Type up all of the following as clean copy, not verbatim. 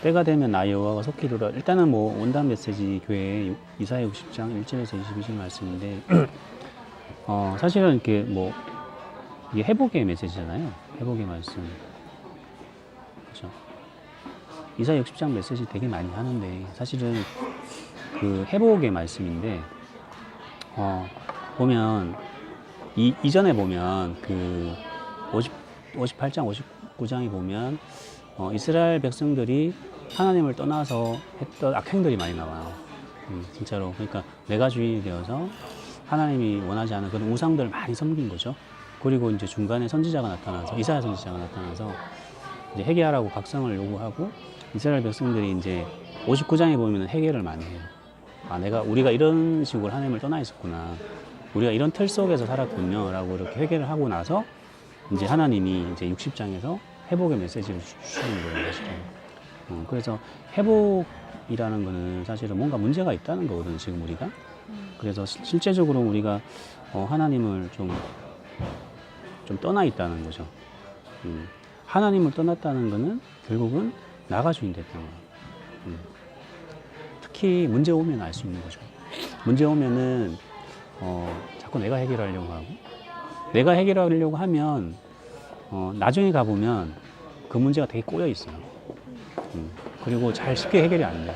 때가 되면 나 여호와가 속히 돌아. 일단은 뭐 원단 메시지 교회 이사야 60장 1절에서 22절 말씀인데 사실은 이렇게 뭐 이게 회복의 메시지잖아요. 회복의 말씀. 그렇죠. 이사야 60장 메시지 되게 많이 하는데 사실은 그 회복의 말씀인데 보면 이전에 보면 그 58장 59장에 보면 이스라엘 백성들이 하나님을 떠나서 했던 악행들이 많이 나와요. 진짜로. 그러니까 내가 주인이 되어서 하나님이 원하지 않은 그런 우상들을 많이 섬긴 거죠. 그리고 이제 중간에 선지자가 나타나서 이사야 선지자가 나타나서 이제 회개하라고 각성을 요구하고 이스라엘 백성들이 이제 59장에 보면 회개를 많이 해요. 우리가 이런 식으로 하나님을 떠나 있었구나. 우리가 이런 틀 속에서 살았군요. 라고 이렇게 회개를 하고 나서 이제 하나님이 이제 60장에서 회복의 메시지를 주시는 거예요. 사실은. 그래서 회복이라는 거는 사실은 뭔가 문제가 있다는 거거든요. 지금 우리가. 그래서 실제적으로 우리가 하나님을 좀 떠나 있다는 거죠. 하나님을 떠났다는 거는 결국은 나가 주인 됐다는 거예요. 특히 문제 오면 알 수 있는 거죠. 문제 오면은 자꾸 내가 해결하려고 하고 내가 해결하려고 하면 나중에 가보면 그 문제가 되게 꼬여 있어요. 그리고 잘 쉽게 해결이 안 돼요.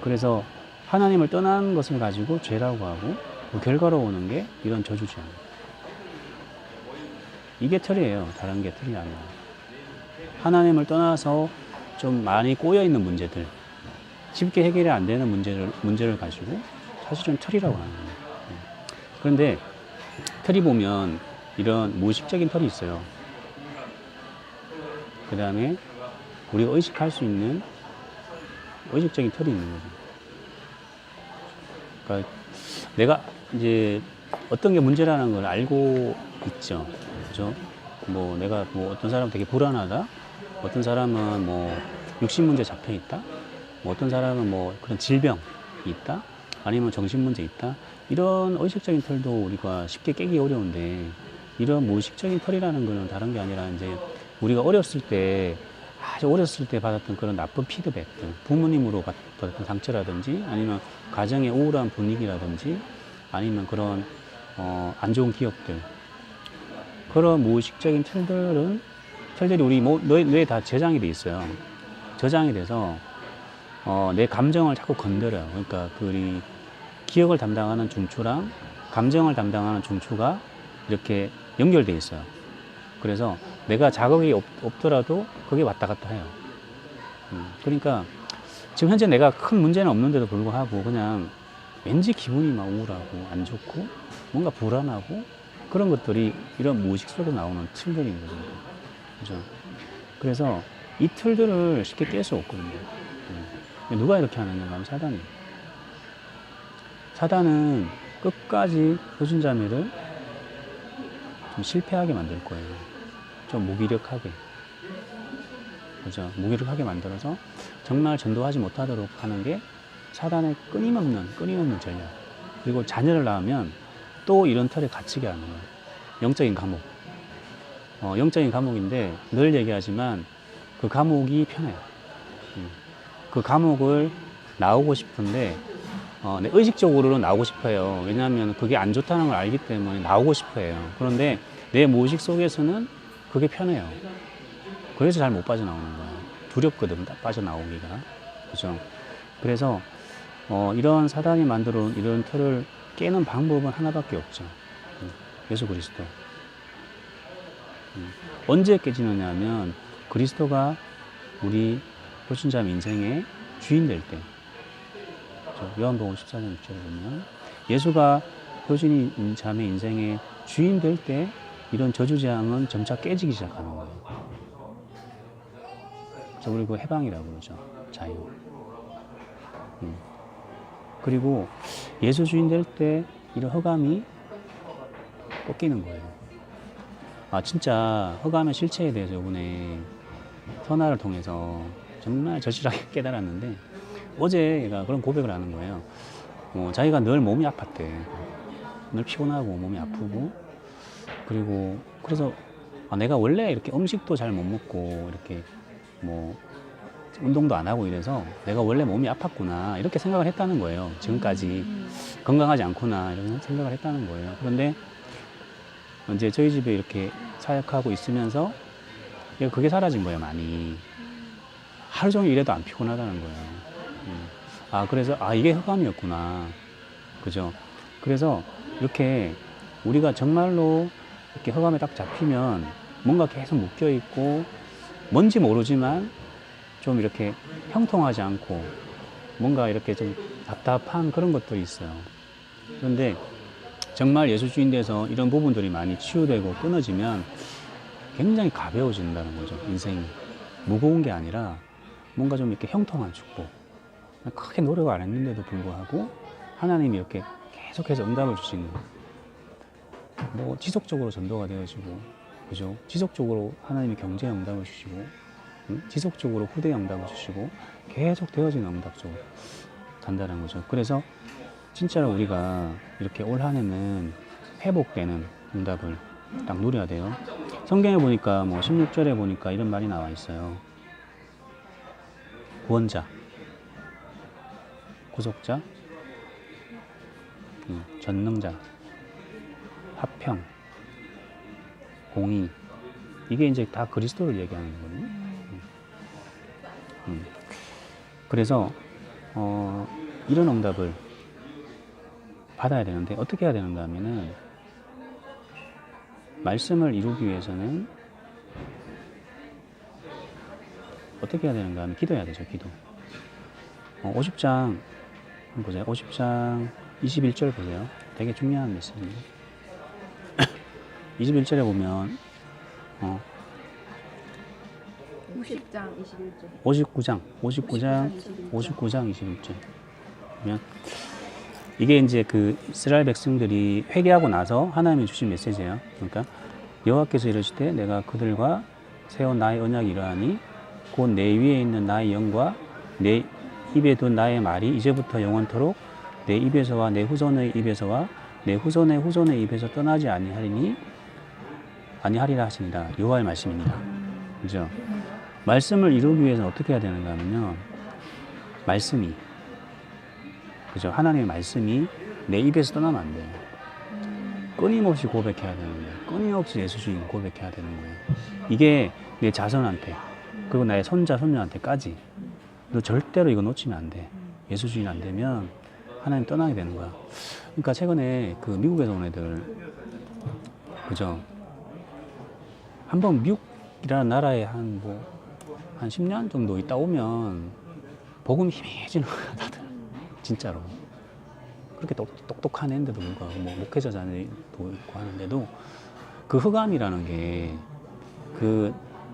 그래서 하나님을 떠난 것을 가지고 죄라고 하고 그 결과로 오는 게 이런 저주죠. 이게 틀이에요. 다른 게 틀이 아니에요. 하나님을 떠나서 좀 많이 꼬여 있는 문제들, 쉽게 해결이 안 되는 문제를 가지고 사실은 틀이라고 하는 거예요. 그런데 틀이 보면 이런 무의식적인 틀이 있어요. 그 다음에 우리가 의식할 수 있는 의식적인 틀이 있는 거죠. 그러니까 내가 이제 어떤 게 문제라는 걸 알고 있죠. 그죠? 뭐 내가 뭐 어떤 사람은 되게 불안하다. 어떤 사람은 뭐 육신 문제 잡혀 있다. 뭐 어떤 사람은 뭐 그런 질병이 있다. 아니면 정신 문제 있다. 이런 의식적인 틀도 우리가 쉽게 깨기 어려운데 이런 무의식적인 틀이라는 거는 다른 게 아니라 이제 우리가 아주 어렸을 때 받았던 그런 나쁜 피드백들, 부모님으로 받았던 상처라든지 아니면 가정의 우울한 분위기라든지 아니면 그런 안 좋은 기억들, 그런 무의식적인 틀들이 우리 뇌에 다 저장이 돼 있어요. 저장이 돼서 내 감정을 자꾸 건드려요. 그러니까 우리 기억을 담당하는 중추랑 감정을 담당하는 중추가 이렇게 연결돼 있어요. 그래서 내가 자극이 없더라도 그게 왔다 갔다 해요. 그러니까 지금 현재 내가 큰 문제는 없는데도 불구하고 그냥 왠지 기분이 막 우울하고 안 좋고 뭔가 불안하고 그런 것들이 이런 무의식 속에 나오는 틀들인 거죠. 그죠? 그래서 이 틀들을 쉽게 깰 수 없거든요. 누가 이렇게 하느냐 하면 사단이에요. 사단은 끝까지 표준자매를 좀 실패하게 만들 거예요. 좀 무기력하게. 그죠? 무기력하게 만들어서 정말 전도하지 못하도록 하는 게 사단의 끊임없는 전략. 그리고 자녀를 낳으면 또 이런 틀에 갇히게 하는 거예요. 영적인 감옥. 영적인 감옥인데 늘 얘기하지만 그 감옥이 편해요. 그 감옥을 나오고 싶은데 내 의식적으로는 나오고 싶어요. 왜냐하면 그게 안 좋다는 걸 알기 때문에 나오고 싶어 해요. 그런데 내 무의식 속에서는 그게 편해요. 그래서 잘 못 빠져나오는 거예요. 두렵거든, 빠져나오기가. 그죠? 그래서 이런 사단이 만들어 온 이런 틀을 깨는 방법은 하나밖에 없죠. 예수 그리스도. 언제 깨지느냐 하면 그리스도가 우리 표준자 인생의 주인 될 때. 요한복음 14장 6절에 보면 예수가 표준 자매 인생의 주인 될 때 이런 저주재앙은 점차 깨지기 시작하는 거예요. 그리고 해방이라고 그러죠. 자유. 그리고 예수 주인 될 때 이런 허감이 꺾이는 거예요. 진짜 허감의 실체에 대해서 이번에 선화를 통해서 정말 절실하게 깨달았는데 어제 얘가 그런 고백을 하는 거예요. 자기가 늘 몸이 아팠대. 늘 피곤하고 몸이 아프고 그래서 내가 원래 이렇게 음식도 잘 못 먹고 이렇게 뭐 운동도 안 하고 이래서 내가 원래 몸이 아팠구나 이렇게 생각을 했다는 거예요. 지금까지 건강하지 않구나 이런 생각을 했다는 거예요. 그런데 이제 저희 집에 이렇게 사역하고 있으면서 그게 사라진 거예요. 많이 하루 종일 일해도 안 피곤하다는 거예요. 아 그래서 아 이게 흑암이었구나. 그죠? 그래서 이렇게 우리가 정말로 이렇게 흑암에 딱 잡히면 뭔가 계속 묶여 있고 뭔지 모르지만 좀 이렇게 형통하지 않고 뭔가 이렇게 좀 답답한 그런 것들이 있어요. 그런데 정말 예수 주인 돼서 이런 부분들이 많이 치유되고 끊어지면 굉장히 가벼워진다는 거죠. 인생이 무거운 게 아니라 뭔가 좀 이렇게 형통한 축복. 크게 노력을 안 했는데도 불구하고 하나님이 이렇게 계속해서 응답을 주시는, 뭐 지속적으로 전도가 되어지고, 그죠? 지속적으로 하나님이 경제 응답을 주시고, 지속적으로 후대 응답을 주시고, 계속 되어지는 응답 쪽으로 간다는 거죠. 그래서 진짜로 우리가 이렇게 올 한 해는 회복되는 응답을 딱 누려야 돼요. 성경에 보니까 뭐 16절에 보니까 이런 말이 나와 있어요. 구원자, 구속자, 전능자, 화평, 공의. 이게 이제 다 그리스도를 얘기하는 거거든요. 그래서 이런 응답을 받아야 되는데 어떻게 해야 되는가 하면은 말씀을 이루기 위해서는 어떻게 해야 되는가 하면 기도해야 되죠. 기도. 50장 한번 보세요. 50장 21절 보세요. 되게 중요한 말씀입니다. 21절에 보면 59장 21절 보면 이게 이제 그 이스라엘 백성들이 회개하고 나서 하나님이 주신 메시지예요. 그러니까 여호와께서 이르시되 내가 그들과 세운 나의 언약이 이러하니 곧 내 위에 있는 나의 영과 내 입에 둔 나의 말이 이제부터 영원토록 내 입에서와 내 후손의 입에서와 내 후손의 후손의 입에서 떠나지 아니하리라 하시니라. 여호와의 말씀입니다. 그죠? 말씀을 이루기 위해서는 어떻게 해야 되는가 하면요. 말씀이, 그죠? 하나님의 말씀이 내 입에서 떠나면 안 돼요. 끊임없이 고백해야 되는 거예요. 끊임없이 예수 주님 고백해야 되는 거예요. 이게 내 자손한테, 그리고 나의 손자, 손녀한테까지. 너 절대로 이거 놓치면 안 돼. 예수 주인 안 되면 하나님 떠나게 되는 거야. 그러니까 최근에 그 미국에서 온 애들, 그죠? 한번 미국이라는 나라에 한 10년 정도 있다 오면 복음이 희미해지는 거야, 다들. 진짜로. 그렇게 똑똑한 애인데도 불구하고, 뭐, 목회자 자녀도 있고 하는데도 그 흑암이라는 게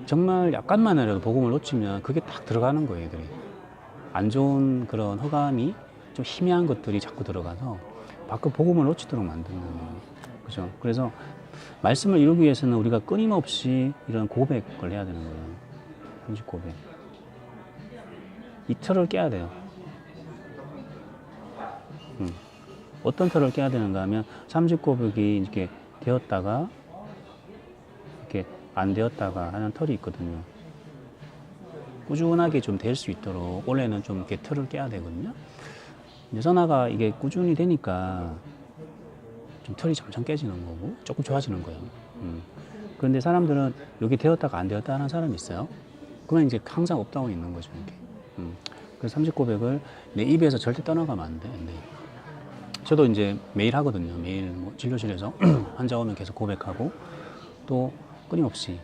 정말 약간만이라도 복음을 놓치면 그게 딱 들어가는 거예요, 애들이. 안 좋은 그런 흑암이 좀 희미한 것들이 자꾸 들어가서 밖에 복음을 놓치도록 만드는 거예요. 그죠? 그래서 말씀을 이루기 위해서는 우리가 끊임없이 이런 고백을 해야 되는 거예요. 현실 고백. 이 틀을 깨야 돼요. 어떤 틀을 깨야 되는가 하면 30 고백이 이렇게 되었다가 이렇게 안 되었다가 하는 틀이 있거든요. 꾸준하게 좀 될 수 있도록 올해는 좀 이렇게 틀을 깨야 되거든요. 이제 선화가 이게 꾸준히 되니까 좀 틀이 점점 깨지는 거고 조금 좋아지는 거예요. 그런데 사람들은 여기 되었다가 안 되었다 하는 사람이 있어요. 그건 이제 항상 업다운이 있는 거죠. 이렇게. 그래서 30 고백을 내 입에서 절대 떠나가면 안 돼. 네. 저도 이제 매일 하거든요. 매일 뭐 진료실에서 환자 오면 계속 고백하고 또 끊임없이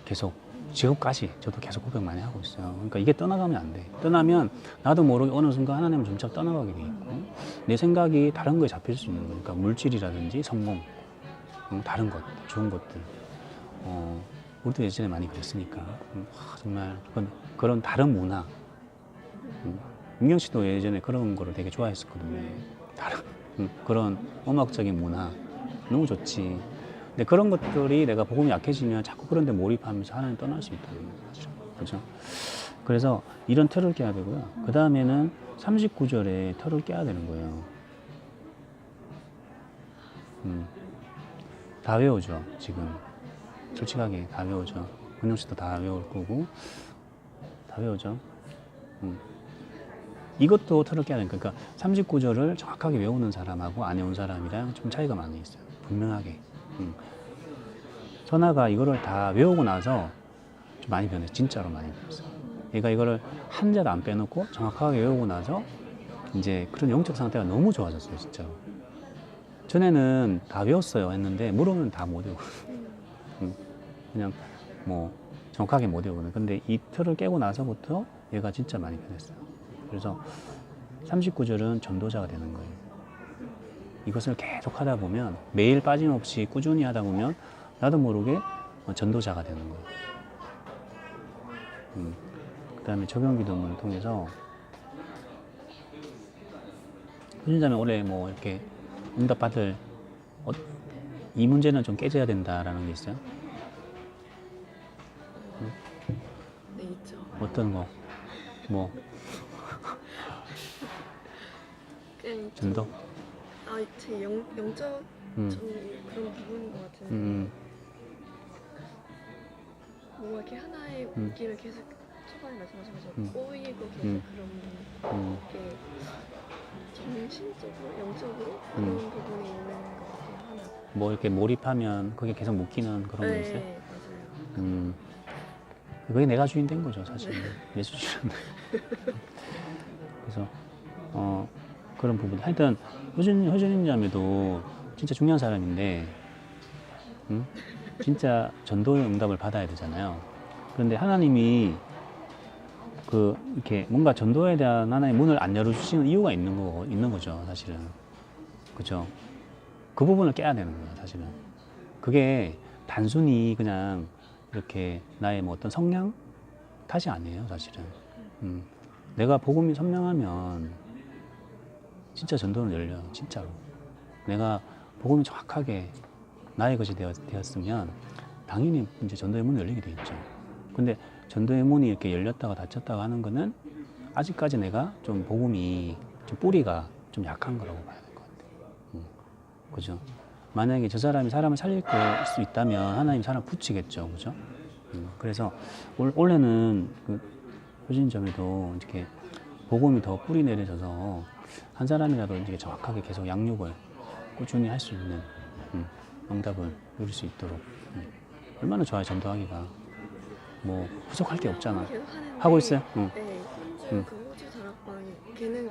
계속 지금까지 저도 계속 고백 많이 하고 있어요. 그러니까 이게 떠나가면 안 돼. 떠나면 나도 모르게 어느 순간 하나님을 점차 떠나가게 돼 있고 내 생각이 다른 거에 잡힐 수 있는 거니까 물질이라든지 성공, 다른 것, 좋은 것들. 우리도 예전에 많이 그랬으니까 정말 그런 다른 문화. 민경 씨도 예전에 그런 거를 되게 좋아했었거든요. 다른 그런 음악적인 문화 너무 좋지. 근데 그런 것들이 내가 복음이 약해지면 자꾸 그런 데 몰입하면서 하나님 떠날 수 있다는 거죠. 그렇죠? 그래서 이런 틀을 깨야 되고요. 그 다음에는 39절에 틀을 깨야 되는 거예요. 다 외우죠, 지금. 솔직하게 다 외우죠. 근영 씨도 다 외울 거고. 다 외우죠. 이것도 틀을 깨야 되니까. 그러니까 39조를 정확하게 외우는 사람하고 안 외운 사람이랑 좀 차이가 많이 있어요. 분명하게. 선아가 이거를 다 외우고 나서 좀 많이 변했어요. 진짜로 많이 변했어요. 얘가 이거를 한 자도 안 빼놓고 정확하게 외우고 나서 이제 그런 영적 상태가 너무 좋아졌어요, 진짜로. 전에는 다 외웠어요 했는데 물으면 다 못 외우고 그냥 뭐 정확하게 못 외우거든요. 근데 이 틀을 깨고 나서부터 얘가 진짜 많이 변했어요. 그래서 39절은 전도자가 되는 거예요. 이것을 계속 하다 보면 매일 빠짐없이 꾸준히 하다 보면 나도 모르게 전도자가 되는 거예요. 그 다음에 적용기도문을 통해서 후진자면 올해 뭐 이렇게 응답 받을 이 문제는 좀 깨져야 된다라는 게 있어요? 네, 있죠. 어떤 거? 뭐? 그냥 전도? 제 영적 음. 좀 그런 부분인 것 같은데 음. 뭔가 이렇게 하나의 느낌을 계속 초반에 말씀하신 것처럼 꼬이고 계속 그런 게 정신적으로, 영적으로 그런 부분이 있는 것 같아요. 하나. 뭐 이렇게 몰입하면 그게 계속 묶이는 그런 거 있어요? 네, 맞아요. 그게 내가 주인 된 거죠, 사실. 예수 주인. 그래서 그런 부분. 하여튼 효준인 자매도 진짜 중요한 사람인데, 진짜 전도의 응답을 받아야 되잖아요. 그런데 하나님이 이렇게 뭔가 전도에 대한 하나의 문을 안 열어주시는 이유가 있는 거죠, 사실은. 그죠? 그 부분을 깨야 되는 거예요, 사실은. 그게 단순히 그냥 이렇게 나의 뭐 어떤 성향 탓이 아니에요, 사실은. 내가 복음이 선명하면 진짜 전도는 열려요, 진짜로. 내가 복음이 정확하게 나의 것이 되었으면 당연히 이제 전도의 문이 열리게 돼 있죠. 근데 전도의 문이 이렇게 열렸다가 닫혔다가 하는 거는 아직까지 내가 좀 복음이 좀 뿌리가 좀 약한 거라고 봐야 될 것 같아요. 그죠? 만약에 저 사람이 사람을 살릴 수 있다면 하나님 사람 붙이겠죠, 그죠? 그래서 원래는 효진점에도 이렇게 복음이 더 뿌리 내려져서 한 사람이라도 이제 정확하게 계속 양육을 꾸준히 할 수 있는 응답을 누릴 수 있도록 얼마나 좋아요, 전도하기가. 뭐 부족할 게 없잖아. 하고 있어요? 네, 현재 그 호주 다락방이 걔는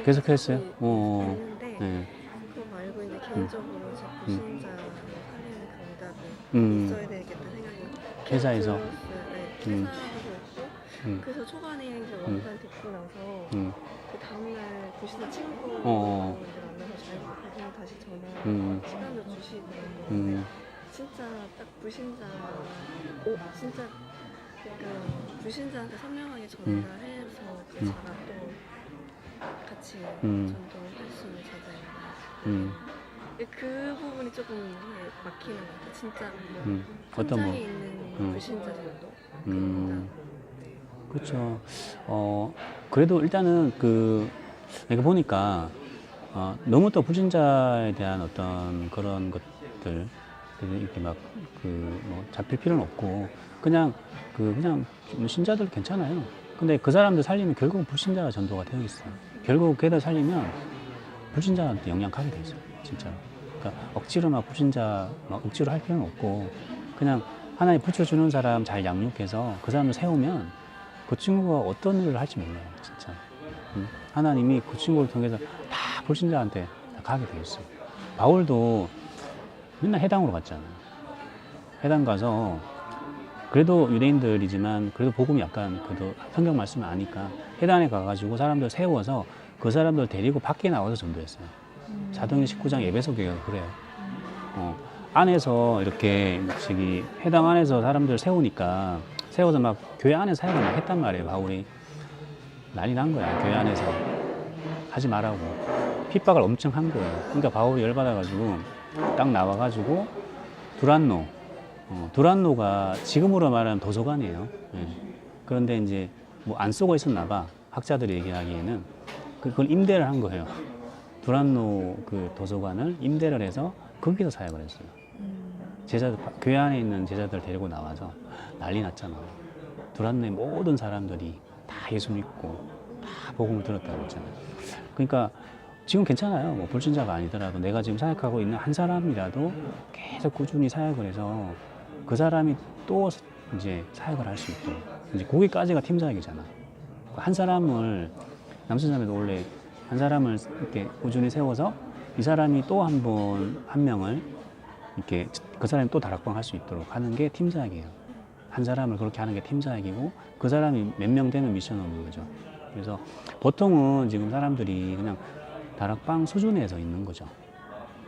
계속 했어요? 했는데 네. 그거 말고 이제 개인적으로 제 불신자 살리는 그 응답이 있어야 되겠다 생각이 회사에서? 네, 회사도 있고 그래서 초반에 이제 원단 듣고 나서 그 다음날 불신자 친구를 만나서 잘 다시 전화 시간을 주시고 진짜 딱 불신자 진짜 그 불신자한테 선명하게 전달해서 그 자가 또 같이 전도할 수 있는 자자입니다. 그 부분이 조금 막히는 것 같아요. 진짜 어떤 현장에 있는 불신자 정도. 그렇죠. 그래도 일단은 내가 보니까 너무 또 불신자에 대한 어떤 그런 것들 이렇게 막 뭐 잡힐 필요는 없고 그냥 신자들 괜찮아요. 근데 그 사람들 살리면 결국 불신자가 전도가 되어 있어요. 결국 걔들 살리면 불신자한테 영향 가게 돼 있어요, 진짜로. 그러니까 억지로 막 불신자 억지로 할 필요는 없고 그냥 하나님 붙여주는 사람 잘 양육해서 그 사람을 세우면 그 친구가 어떤 일을 할지 몰라요, 진짜. 하나님이 그 친구를 통해서 다 불신자한테 다 가게 돼 있어요. 바울도 맨날 해당으로 갔잖아요. 해당 가서 그래도 유대인들이지만 그래도 복음이 약간 그래도 성경 말씀을 아니까 해당에 가가지고 사람들 세워서 그 사람들 데리고 밖에 나와서 전도했어요. 사도행전 19장 에베소 교회가 그래요. 안에서 이렇게 해당 안에서 사람들 세우니까 세워서 막 교회 안에서 사역을 막 했단 말이에요. 바울이 난리 난 거야. 교회 안에서 하지 말라고 핍박을 엄청 한 거예요. 그러니까 바울이 열받아가지고 딱 나와가지고 두란노가 지금으로 말하면 도서관이에요. 예. 그런데 이제 뭐 안 쓰고 있었나 봐. 학자들이 얘기하기에는 그걸 임대를 한 거예요. 두란노 그 도서관을 임대를 해서 거기서 사역을 했어요. 교회 안에 있는 제자들 데리고 나와서 난리 났잖아. 두란노의 모든 사람들이 다 예수 믿고 다 복음을 들었다고 했잖아요. 그러니까 지금 괜찮아요. 뭐 불신자가 아니더라도 내가 지금 사역하고 있는 한 사람이라도 계속 꾸준히 사역을 해서 그 사람이 또 이제 사역을 할 수 있도록 이제 거기까지가 팀 사역이잖아. 한 사람을 남순자매도 원래 한 사람을 이렇게 꾸준히 세워서 이 사람이 또 한 명을 이렇게 그 사람이 또 다락방 할 수 있도록 하는 게 팀 사역이에요. 한 사람을 그렇게 하는 게 팀 사역이고 그 사람이 몇 명 되면 미션 오는 거죠. 그래서 보통은 지금 사람들이 그냥 다락방 수준에서 있는 거죠.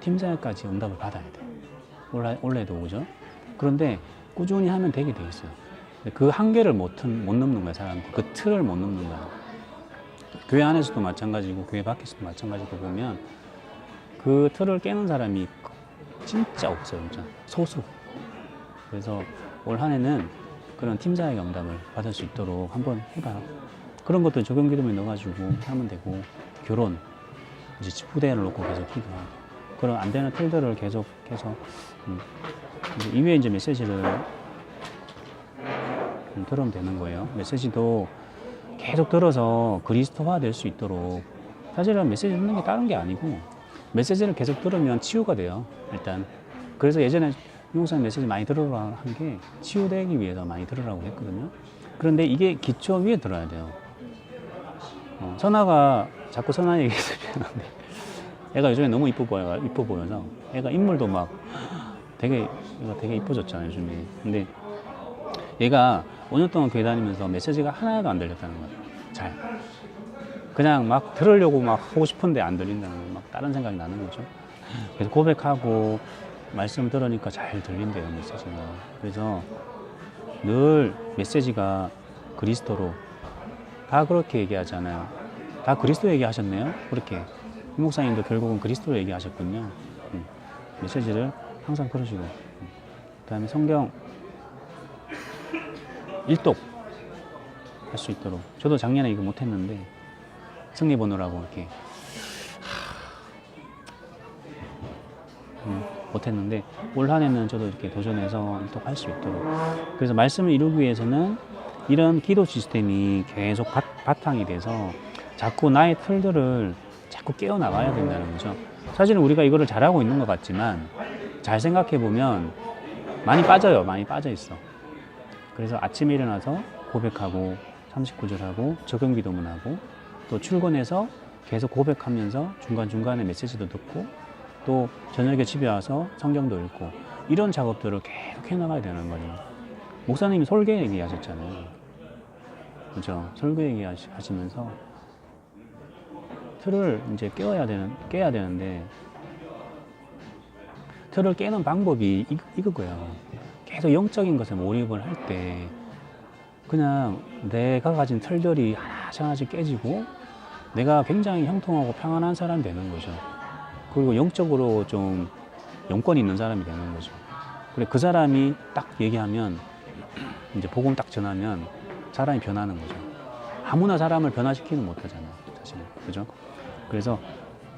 팀 사역까지 응답을 받아야 돼. 원래도 그죠? 그런데 꾸준히 하면 되게 돼 있어요. 그 한계를 못 넘는 거야, 사람. 그 틀을 못 넘는 거야. 교회 안에서도 마찬가지고 교회 밖에서도 마찬가지고 보면 그 틀을 깨는 사람이 진짜 없어요, 진짜 소수. 그래서 올 한 해는 그런 팀사의 응답을 받을 수 있도록 한번 해봐요. 그런 것도 적용 기도에 넣어가지고 하면 되고, 결혼 이제 후대를 놓고 계속 기도하고, 그런 안 되는 틀들을 계속해서 이외에 이제 메시지를 들으면 되는 거예요. 메시지도 계속 들어서 그리스도화 될 수 있도록. 사실은 메시지 듣는 게 다른 게 아니고 메시지를 계속 들으면 치유가 돼요, 일단. 그래서 예전에 유목사님 메시지 많이 들으라고 한 게 치유되기 위해서 많이 들으라고 했거든요. 그런데 이게 기초 위에 들어야 돼요. 선아가 자꾸 선아 얘기해서 미안한데 애가 요즘에 너무 이뻐 보여서 애가 인물도 막 되게 이뻐졌잖아요, 요즘에. 근데 얘가 5년 동안 교회 다니면서 메시지가 하나도 안 들렸다는 거예요. 잘. 그냥 막 들으려고 막 하고 싶은데 안 들린다는 거예요. 막 다른 생각이 나는 거죠. 그래서 고백하고 말씀 들으니까 잘 들린대요, 메시지가. 그래서 늘 메시지가 그리스도로, 다 그렇게 얘기하잖아요. 다 그리스도 얘기하셨네요. 그렇게 이 목사님도 결국은 그리스도로 얘기하셨군요. 메시지를 항상 그러시고, 그 다음에 성경 일독 할 수 있도록. 저도 작년에 이거 못했는데 승리 보느라고 이렇게 못했는데 올 한 해는 저도 이렇게 도전해서 일독 할 수 있도록. 그래서 말씀을 이루기 위해서는 이런 기도 시스템이 계속 바탕이 돼서 자꾸 나의 틀들을 자꾸 깨어나가야 된다는 거죠. 사실은 우리가 이거를 잘하고 있는 것 같지만 잘 생각해 보면 많이 빠져요. 많이 빠져 있어. 그래서 아침에 일어나서 고백하고 39절 하고 적용 기도문 하고 또 출근해서 계속 고백하면서 중간중간에 메시지도 듣고 또 저녁에 집에 와서 성경도 읽고 이런 작업들을 계속 해나가야 되는 거예요. 목사님이 설계 얘기하셨잖아요. 그죠? 설계 얘기하시면서 틀을 이제 깨야 되는데 틀을 깨는 방법이 이거고요. 계속 영적인 것에 몰입을 할 때 그냥 내가 가진 틀들이 하나씩 깨지고 내가 굉장히 형통하고 평안한 사람이 되는 거죠. 그리고 영적으로 좀 영권이 있는 사람이 되는 거죠. 그래, 그 사람이 딱 얘기하면 이제 복음 딱 전하면 사람이 변하는 거죠. 아무나 사람을 변화시키는 못하잖아요, 사실. 그죠? 그래서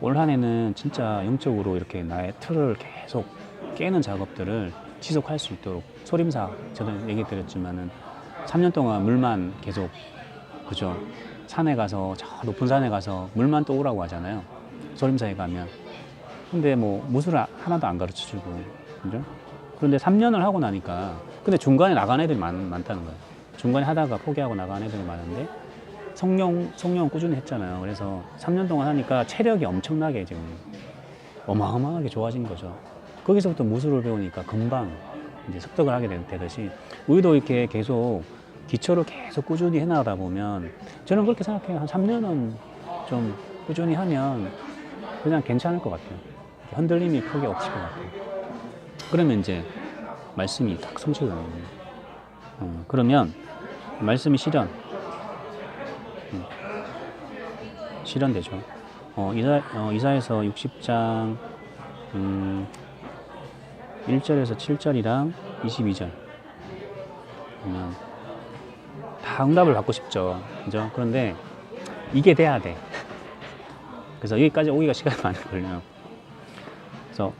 올 한 해는 진짜 영적으로 이렇게 나의 틀을 계속 깨는 작업들을 지속할 수 있도록. 소림사, 저도 얘기 드렸지만은 3년 동안 물만 계속, 그죠? 산에 가서, 저 높은 산에 가서 물만 떠오라고 하잖아요, 소림사에 가면. 근데 뭐 무술을 하나도 안 가르쳐 주고, 그죠? 그런데 3년을 하고 나니까, 근데 중간에 나간 애들이 많다는 거예요. 중간에 하다가 포기하고 나간 애들이 많은데 성령 꾸준히 했잖아요. 그래서 3년 동안 하니까 체력이 엄청나게 지금 어마어마하게 좋아진 거죠. 거기서부터 무술을 배우니까 금방 이제 습득을 하게 되듯이 우리도 이렇게 계속 기초를 계속 꾸준히 해나가다 보면 저는 그렇게 생각해요. 한 3년은 좀 꾸준히 하면 그냥 괜찮을 것 같아요. 흔들림이 크게 없을 것 같아요. 그러면 이제 말씀이 딱 성취가 되는 거예요. 그러면 말씀이 실현되죠. 이사야서 60장 1절에서 7절이랑 22절 보면 다 응답을 받고 싶죠. 그죠? 그런데 이게 돼야 돼. 그래서 여기까지 오기가 시간이 많이 걸려요. 그래서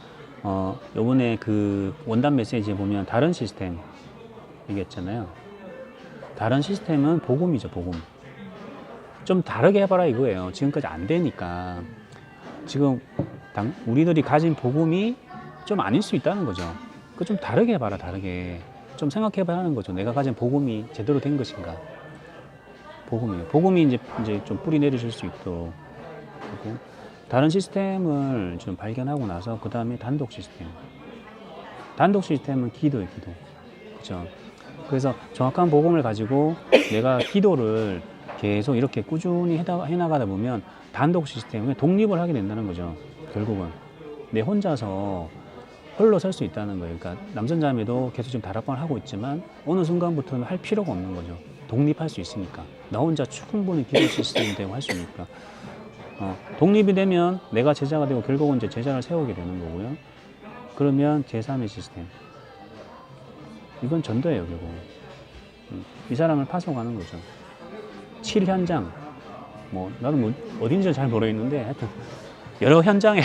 요번에 그 원단 메시지에 보면 다른 시스템 얘기했잖아요. 다른 시스템은 복음이죠, 복음. 좀 다르게 해봐라 이거예요. 지금까지 안 되니까. 지금 우리들이 가진 복음이 좀 아닐 수 있다는 거죠. 그 좀 다르게 해봐라, 다르게. 좀 생각해봐야 하는 거죠. 내가 가진 복음이 제대로 된 것인가. 복음이에요. 복음이 이제 좀 뿌리 내리실 수 있도록. 그리고 다른 시스템을 좀 발견하고 나서 그 다음에 단독 시스템. 단독 시스템은 기도예요, 기도. 그죠? 그래서 정확한 복음을 가지고 내가 기도를 계속 이렇게 꾸준히 해나가다 보면 단독 시스템에 독립을 하게 된다는 거죠. 결국은 내 혼자서 홀로 설 수 있다는 거예요. 그러니까 남선자매도 계속 지금 다락방을 하고 있지만 어느 순간부터는 할 필요가 없는 거죠. 독립할 수 있으니까. 나 혼자 충분히 기도 시스템이 되고 할 수 있으니까. 독립이 되면 내가 제자가 되고 결국은 이제 제자를 세우게 되는 거고요. 그러면 제3의 시스템. 이건 전도예요, 결국. 이 사람을 파송하는 거죠. 7현장. 나도 어딘지 잘 모르겠는데, 하여튼, 여러 현장에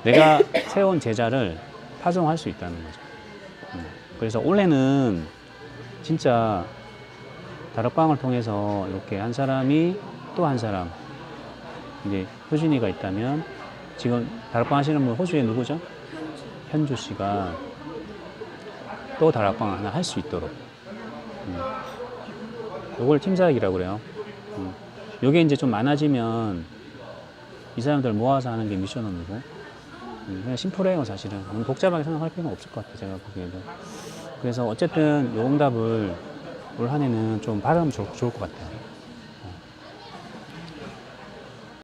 내가 세운 제자를 파송할 수 있다는 거죠. 그래서 올해는 진짜 다락방을 통해서 이렇게 한 사람이 또 한 사람, 이제 효진이가 있다면, 지금 다락방 하시는 분 호주에 누구죠? 현주 씨가 또 다락방 하나 할 수 있도록. 요걸 팀사역이라고 그래요. 요게 이제 좀 많아지면 이 사람들 모아서 하는 게 미션업이고, 그냥 심플해요, 사실은. 너무 복잡하게 생각할 필요는 없을 것 같아요, 제가 보기에도. 그래서 어쨌든 요 응답을 올 한 해는 좀 받으면 좋을 것 같아요.